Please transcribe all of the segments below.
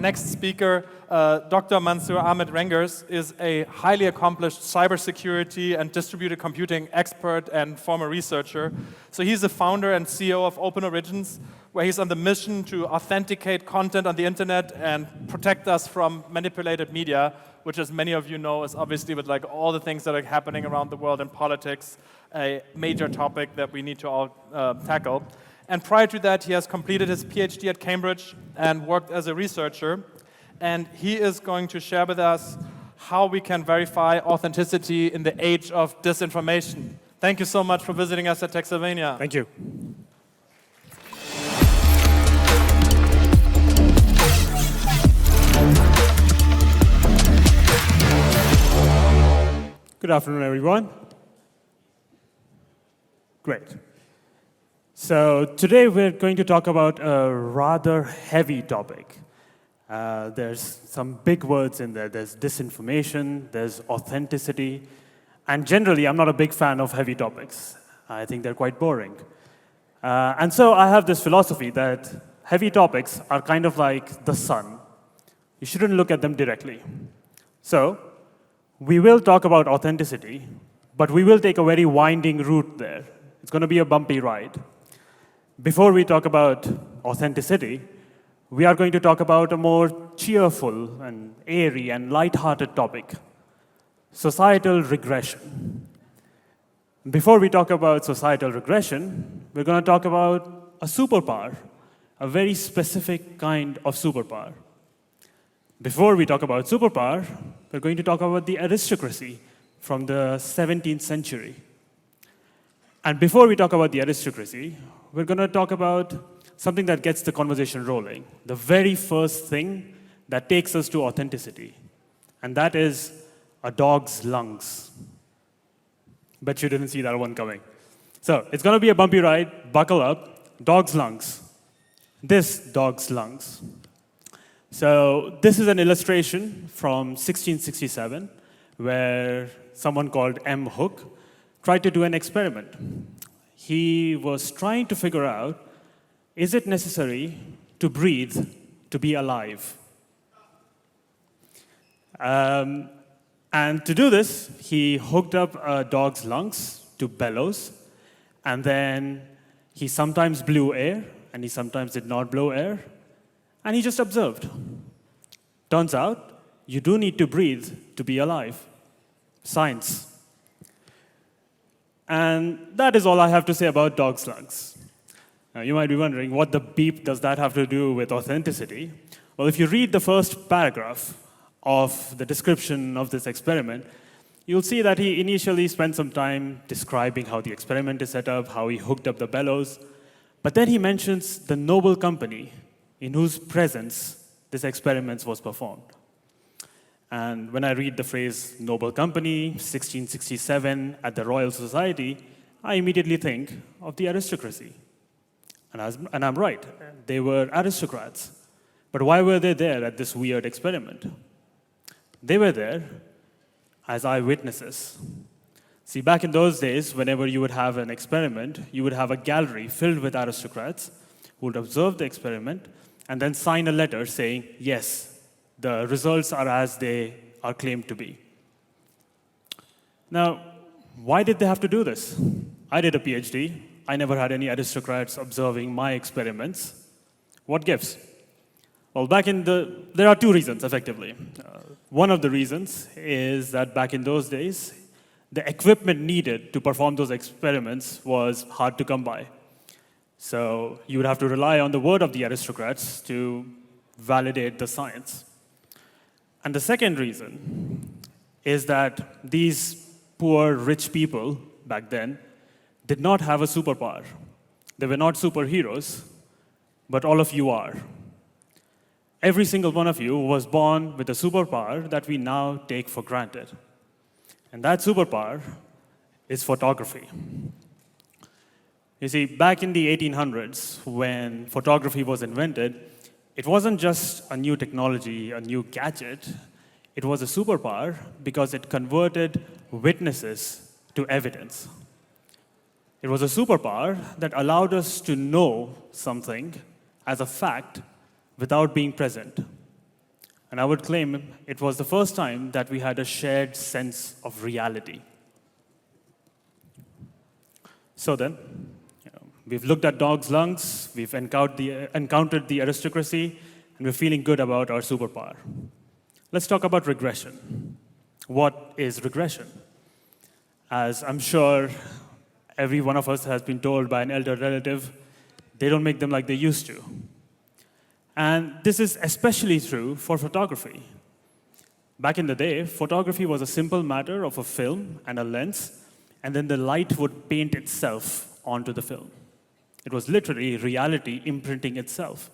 next speaker, Dr. Mansoor Ahmed-Rengers, is a highly accomplished cybersecurity and distributed computing expert and former researcher. So he's the founder and CEO of OpenOrigins, where he's on the mission to authenticate content on the internet and protect us from manipulated media, which, as many of you know, is obviously, with like all the things that are happening around the world in politics, a major topic that we need to all tackle. And prior to that, he has completed his PhD at Cambridge and worked as a researcher. And he is going to share with us how we can verify authenticity in the age of disinformation. Thank you so much for visiting us at Texavania. Thank you. Good afternoon, everyone. Great. So today we're going to talk about a rather heavy topic. There's some big words in there. There's disinformation, there's authenticity, and generally I'm not a big fan of heavy topics. I think they're quite boring. And so I have this philosophy that heavy topics are kind of like the sun. You shouldn't look at them directly. So we will talk about authenticity, but we will take a very winding route there. It's going to be a bumpy ride. Before we talk about authenticity, we are going to talk about a more cheerful and airy and light-hearted topic, societal regression. Before we talk about societal regression, we're going to talk about a superpower, a very specific kind of superpower. Before we talk about superpower, we're going to talk about the aristocracy from the 17th century. And before we talk about the aristocracy, we're going to talk about something that gets the conversation rolling, the very first thing that takes us to authenticity, and that is a dog's lungs. Bet you didn't see that one coming. So it's going to be a bumpy ride. Buckle up. Dog's lungs. This dog's lungs. So this is an illustration from 1667, where someone called M. Hook tried to do an experiment. He was trying to figure out, is it necessary to breathe to be alive? And to do this, he hooked up a dog's lungs to bellows, and then he sometimes blew air, and he sometimes did not blow air, and he just observed. Turns out, you do need to breathe to be alive. Science. And that is all I have to say about dog's lungs. Now, you might be wondering, what the beep does that have to do with authenticity? Well, if you read the first paragraph of the description of this experiment, you'll see that he initially spent some time describing how the experiment is set up, how he hooked up the bellows. But then he mentions the noble company in whose presence this experiment was performed. And when I read the phrase noble company, 1667, at the Royal Society, I immediately think of the aristocracy. And I'm right, they were aristocrats. But why were they there at this weird experiment? They were there as eyewitnesses. See, back in those days, whenever you would have an experiment, you would have a gallery filled with aristocrats who would observe the experiment and then sign a letter saying, yes, the results are as they are claimed to be. Now, why did they have to do this? I did a PhD. I never had any aristocrats observing my experiments. What gives? Well, there are two reasons, effectively. One of the reasons is that back in those days, the equipment needed to perform those experiments was hard to come by. So you would have to rely on the word of the aristocrats to validate the science. And the second reason is that these poor, rich people back then did not have a superpower. They were not superheroes, but all of you are. Every single one of you was born with a superpower that we now take for granted. And that superpower is photography. You see, back in the 1800s, when photography was invented, it wasn't just a new technology, a new gadget. It was a superpower because it converted witnesses to evidence. It was a superpower that allowed us to know something as a fact without being present. And I would claim it was the first time that we had a shared sense of reality. So then, we've looked at dogs' lungs, we've encountered the aristocracy, and we're feeling good about our superpower. Let's talk about regression. What is regression? As I'm sure every one of us has been told by an elder relative, they don't make them like they used to. And this is especially true for photography. Back in the day, photography was a simple matter of a film and a lens, and then the light would paint itself onto the film. It was literally reality imprinting itself.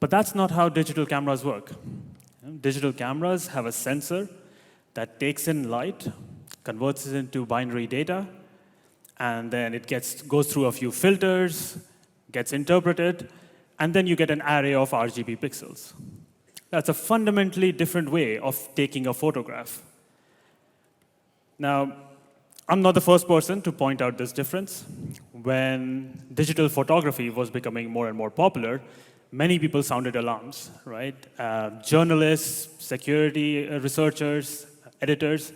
But that's not how digital cameras work. Digital cameras have a sensor that takes in light, converts it into binary data, and then it goes through a few filters, gets interpreted, and then you get an array of RGB pixels. That's a fundamentally different way of taking a photograph. Now, I'm not the first person to point out this difference. When digital photography was becoming more and more popular, many people sounded alarms, right? Journalists, security researchers, editors,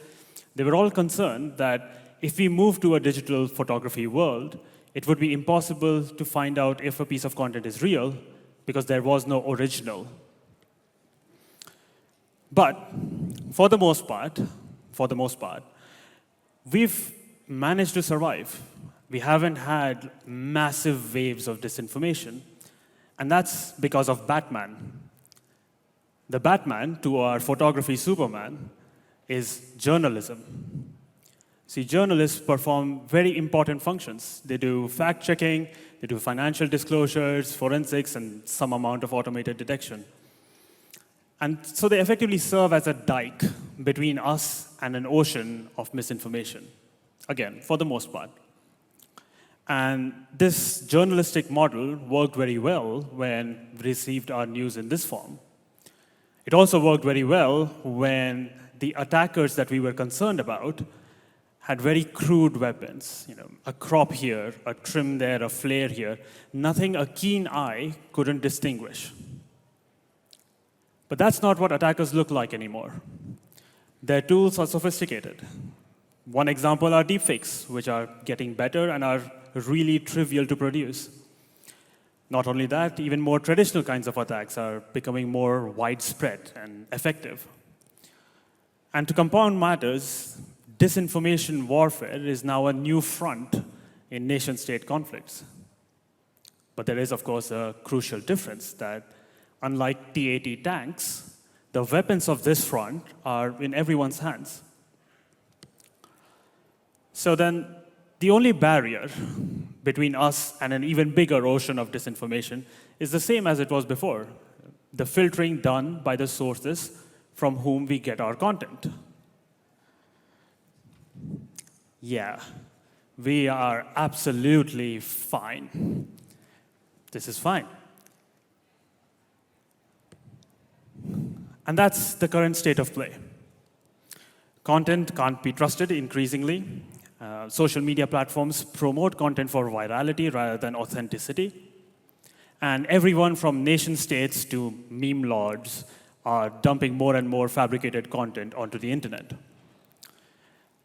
they were all concerned that if we move to a digital photography world, it would be impossible to find out if a piece of content is real because there was no original. But for the most part, we've managed to survive. We haven't had massive waves of disinformation, and that's because of Batman. The Batman to our photography Superman is journalism. See, journalists perform very important functions. They do fact-checking, they do financial disclosures, forensics, and some amount of automated detection. And so they effectively serve as a dike between us and an ocean of misinformation. Again, for the most part. And this journalistic model worked very well when we received our news in this form. It also worked very well when the attackers that we were concerned about had very crude weapons, a crop here, a trim there, a flare here, nothing a keen eye couldn't distinguish. But that's not what attackers look like anymore. Their tools are sophisticated. One example are deepfakes, which are getting better and are really trivial to produce. Not only that, even more traditional kinds of attacks are becoming more widespread and effective. And to compound matters, disinformation warfare is now a new front in nation-state conflicts. But there is, of course, a crucial difference that, unlike T-80 tanks, the weapons of this front are in everyone's hands. So then, the only barrier between us and an even bigger ocean of disinformation is the same as it was before, the filtering done by the sources from whom we get our content. Yeah, we are absolutely fine. This is fine. And that's the current state of play. Content can't be trusted increasingly. Social media platforms promote content for virality rather than authenticity. And everyone from nation states to meme lords are dumping more and more fabricated content onto the internet.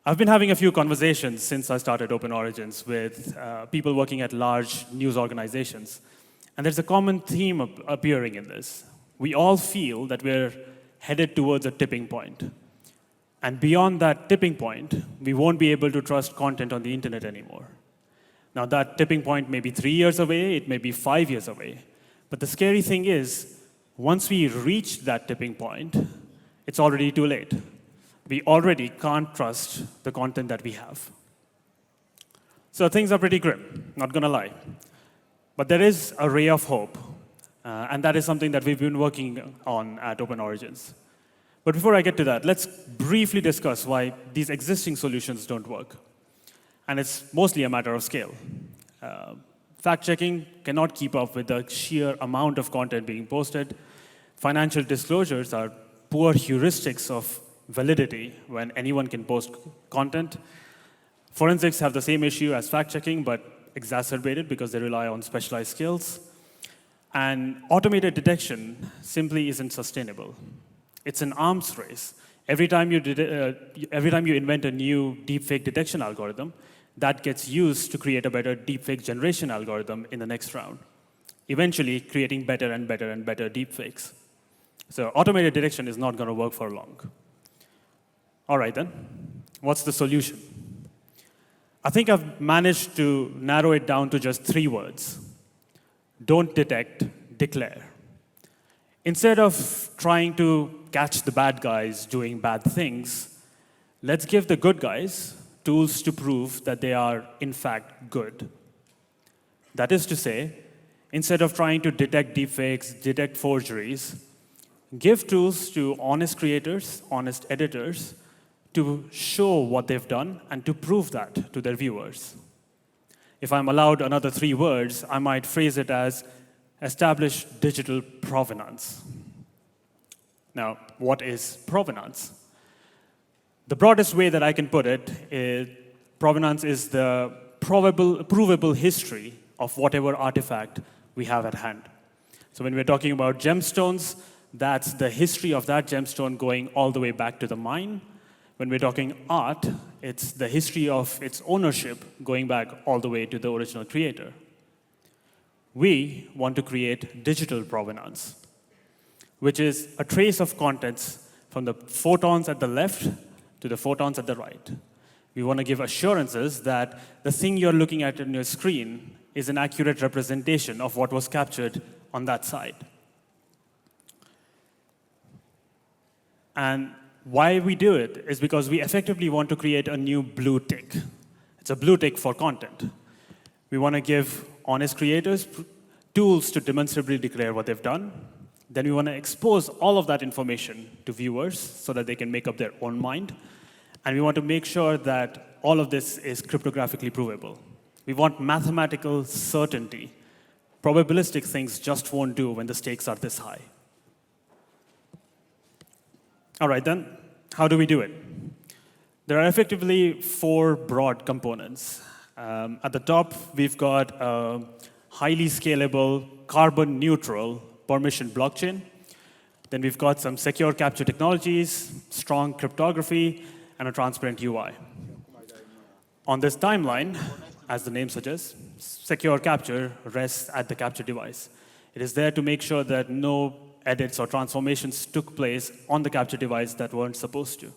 I've been having a few conversations since I started OpenOrigins with people working at large news organizations. And there's a common theme appearing in this. We all feel that we're headed towards a tipping point. And beyond that tipping point, we won't be able to trust content on the internet anymore. Now, that tipping point may be 3 years away, it may be 5 years away. But the scary thing is, once we reach that tipping point, it's already too late. We already can't trust the content that we have. So things are pretty grim, not gonna lie. But there is a ray of hope, and that is something that we've been working on at OpenOrigins. But before I get to that, let's briefly discuss why these existing solutions don't work. And it's mostly a matter of scale. Fact-checking cannot keep up with the sheer amount of content being posted. Financial disclosures are poor heuristics of validity when anyone can post content. Forensics have the same issue as fact-checking, but exacerbated because they rely on specialized skills. And automated detection simply isn't sustainable. It's an arms race. Every time you invent a new deepfake detection algorithm, that gets used to create a better deepfake generation algorithm in the next round, eventually creating better and better and better deepfakes. So automated detection is not going to work for long. All right, then. What's the solution? I think I've managed to narrow it down to just 3 words. Don't detect, declare. Instead of trying to catch the bad guys doing bad things, let's give the good guys tools to prove that they are, in fact, good. That is to say, instead of trying to detect deepfakes, detect forgeries, give tools to honest creators, honest editors, to show what they've done and to prove that to their viewers. If I'm allowed another 3 words, I might phrase it as establish digital provenance. Now, what is provenance? The broadest way that I can put it is provenance is the provable history of whatever artifact we have at hand. So when we're talking about gemstones, that's the history of that gemstone going all the way back to the mine. When we're talking art, it's the history of its ownership going back all the way to the original creator. We want to create digital provenance, which is a trace of contents from the photons at the left to the photons at the right. We want to give assurances that the thing you're looking at on your screen is an accurate representation of what was captured on that side. And why we do it is because we effectively want to create a new blue tick. It's a blue tick for content. We want to give honest creators tools to demonstrably declare what they've done. Then we want to expose all of that information to viewers so that they can make up their own mind. And we want to make sure that all of this is cryptographically provable. We want mathematical certainty. Probabilistic things just won't do when the stakes are this high. All right, then, how do we do it? There are effectively 4 broad components. At the top, we've got a highly scalable, carbon-neutral permission blockchain. Then we've got some secure capture technologies, strong cryptography, and a transparent UI. On this timeline, as the name suggests, secure capture rests at the capture device. It is there to make sure that no edits or transformations took place on the capture device that weren't supposed to.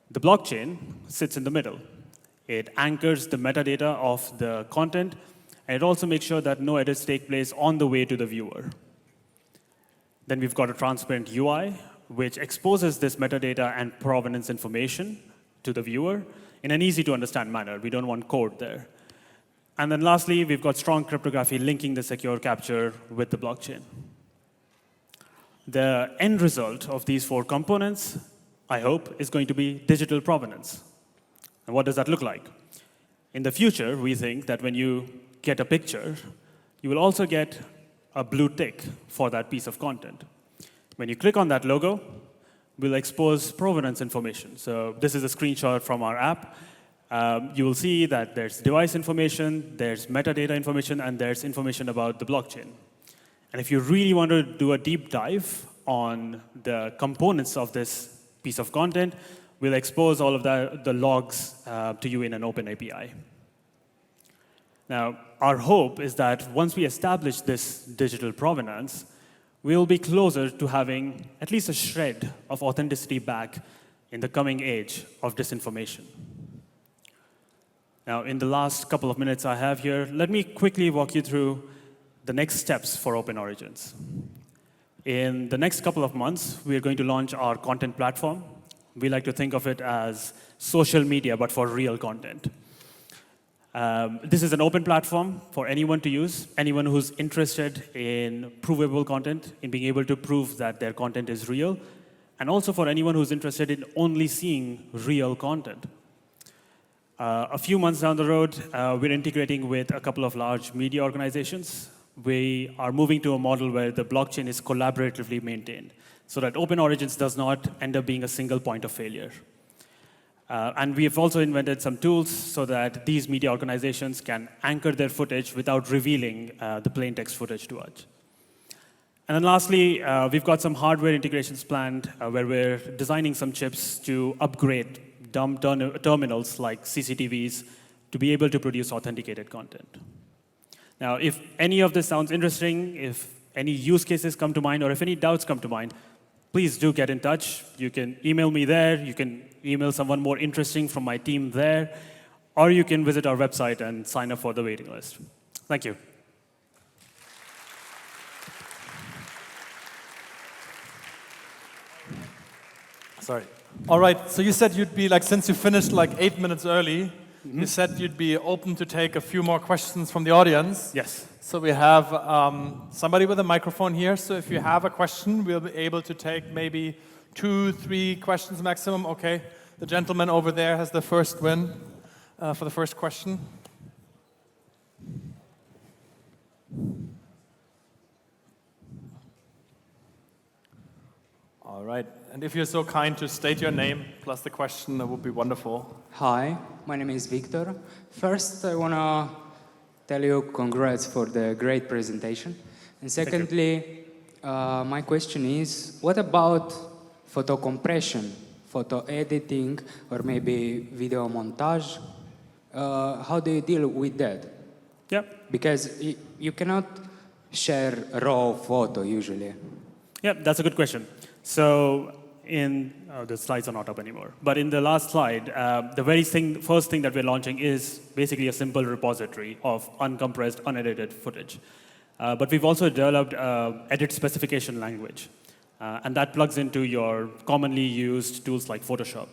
The blockchain sits in the middle. It anchors the metadata of the content, and it also makes sure that no edits take place on the way to the viewer. Then we've got a transparent UI, which exposes this metadata and provenance information to the viewer in an easy-to-understand manner. We don't want code there. And then lastly, we've got strong cryptography linking the secure capture with the blockchain. The end result of these 4 components, I hope, is going to be digital provenance. And what does that look like? In the future, we think that when you get a picture, you will also get a blue tick for that piece of content. When you click on that logo, we'll expose provenance information. So this is a screenshot from our app. You will see that there's device information, there's metadata information, and there's information about the blockchain. And if you really want to do a deep dive on the components of this piece of content, we'll expose all of the logs to you in an open API. Now, our hope is that once we establish this digital provenance, we'll be closer to having at least a shred of authenticity back in the coming age of disinformation. Now, in the last couple of minutes I have here, let me quickly walk you through the next steps for OpenOrigins. In the next couple of months, we are going to launch our content platform. We like to think of it as social media, but for real content. This is an open platform for anyone to use, anyone who's interested in provable content, in being able to prove that their content is real, and also for anyone who's interested in only seeing real content. A few months down the road, we're integrating with a couple of large media organizations. We are moving to a model where the blockchain is collaboratively maintained, so that OpenOrigins does not end up being a single point of failure. And we have also invented some tools so that these media organizations can anchor their footage without revealing the plain text footage to us. And then lastly, we've got some hardware integrations planned where we're designing some chips to upgrade dumb terminals like CCTVs to be able to produce authenticated content. Now, if any of this sounds interesting, if any use cases come to mind, or if any doubts come to mind, please do get in touch. You can email me there. You can email someone more interesting from my team there. Or you can visit our website and sign up for the waiting list. Thank you. Sorry. All right, so you said you'd be like, since you finished like 8 minutes early, you said you'd be open to take a few more questions from the audience. Yes. So we have somebody with a microphone here. So if you have a question, we'll be able to take maybe 2, 3 questions maximum. Okay, the gentleman over there has the first win for the first question. All right, and if you're so kind to state your name plus the question, that would be wonderful. Hi, my name is Victor. First, I want to tell you congrats for the great presentation. And secondly, my question is, what about photo compression, photo editing, or maybe video montage? How do you deal with that? Yeah. Because you cannot share raw photo usually. Yeah, that's a good question. So the slides are not up anymore. But in the last slide, the first thing that we're launching is basically a simple repository of uncompressed, unedited footage. But we've also developed edit specification language. And that plugs into your commonly used tools like Photoshop.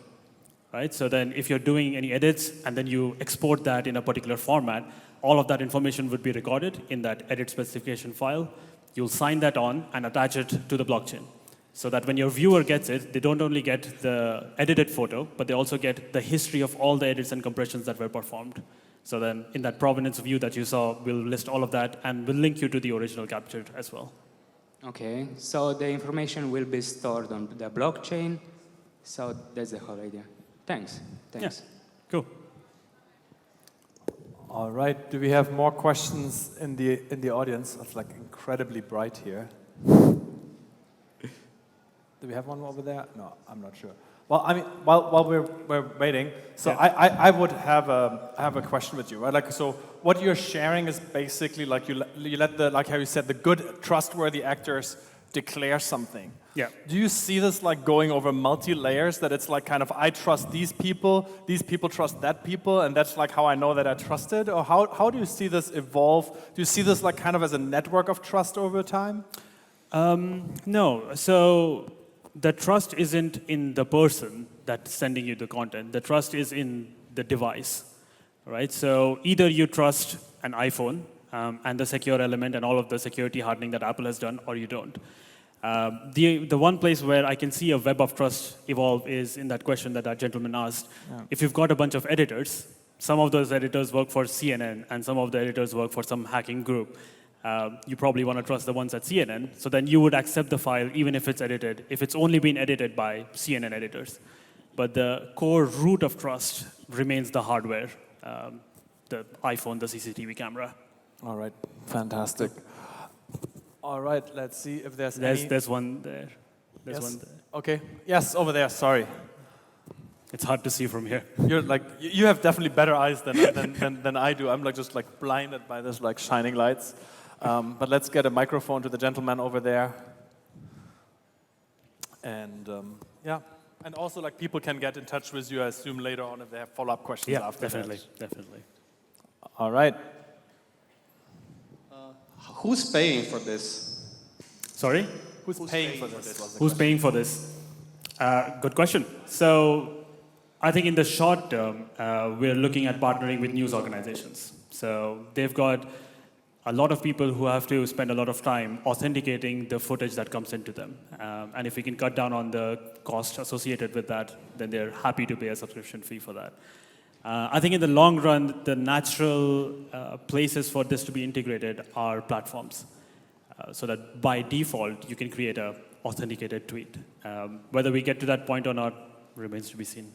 Right? So then if you're doing any edits and then you export that in a particular format, all of that information would be recorded in that edit specification file. You'll sign that on and attach it to the blockchain. So that when your viewer gets it, they don't only get the edited photo, but they also get the history of all the edits and compressions that were performed. So then in that provenance view that you saw, we'll list all of that and we'll link you to the original captured as well. Okay, so the information will be stored on the blockchain. So that's the whole idea. Thanks. Thanks. Yeah. Cool. All right, do we have more questions in the audience? It's like incredibly bright here. Do we have one over there? No, I'm not sure. Well, I mean, while we're waiting, so yeah. I would have a question with you, right? Like, so what you're sharing is basically like you let the, like how you said, the good, trustworthy actors declare something. Yeah. Do you see this like going over multi-layers, that it's like kind of I trust these people trust that people, and that's like how I know that I trust it? Or how do you see this evolve? Do you see this like kind of as a network of trust over time? No. So the trust isn't in the person that's sending you the content. The trust is in the device, right? So either you trust an iPhone and the secure element and all of the security hardening that Apple has done, or you don't. The one place where I can see a web of trust evolve is in that question that gentleman asked. Yeah. If you've got a bunch of editors, some of those editors work for CNN, and some of the editors work for some hacking group. You probably want to trust the ones at CNN, so then you would accept the file even if it's edited, if it's only been edited by CNN editors. But the core root of trust remains the hardware, the iPhone, the CCTV camera. All right, fantastic. All right, let's see if there's any. There's one there. There's yes. one there. Okay, yes, over there, sorry. It's hard to see from here. You're like, you have definitely better eyes than I do. I'm like just like blinded by this like shining lights. But let's get a microphone to the gentleman over there. And yeah, and also like people can get in touch with you, I assume, later on if they have follow-up questions after definitely, that. Definitely. All right. Who's paying for this? Sorry? Who's paying for this? Who's paying for this? Good question. So I think in the short term, we're looking at partnering with news organizations. So they've got a lot of people who have to spend a lot of time authenticating the footage that comes into them. And if we can cut down on the cost associated with that, then they're happy to pay a subscription fee for that. I think in the long run, the natural places for this to be integrated are platforms. So that by default, you can create an authenticated tweet. Whether we get to that point or not remains to be seen.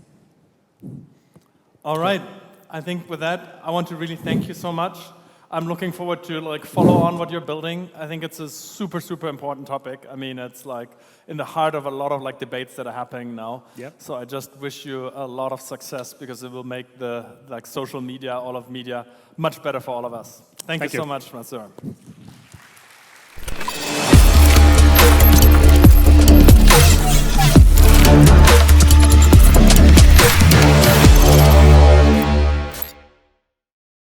All right. I think with that, I want to really thank you so much. I'm looking forward to like follow on what you're building. I think it's a super, super important topic. I mean, it's like in the heart of a lot of like debates that are happening now. Yep. So I just wish you a lot of success because it will make the like social media, all of media, much better for all of us. Thank you so much, Mansoor.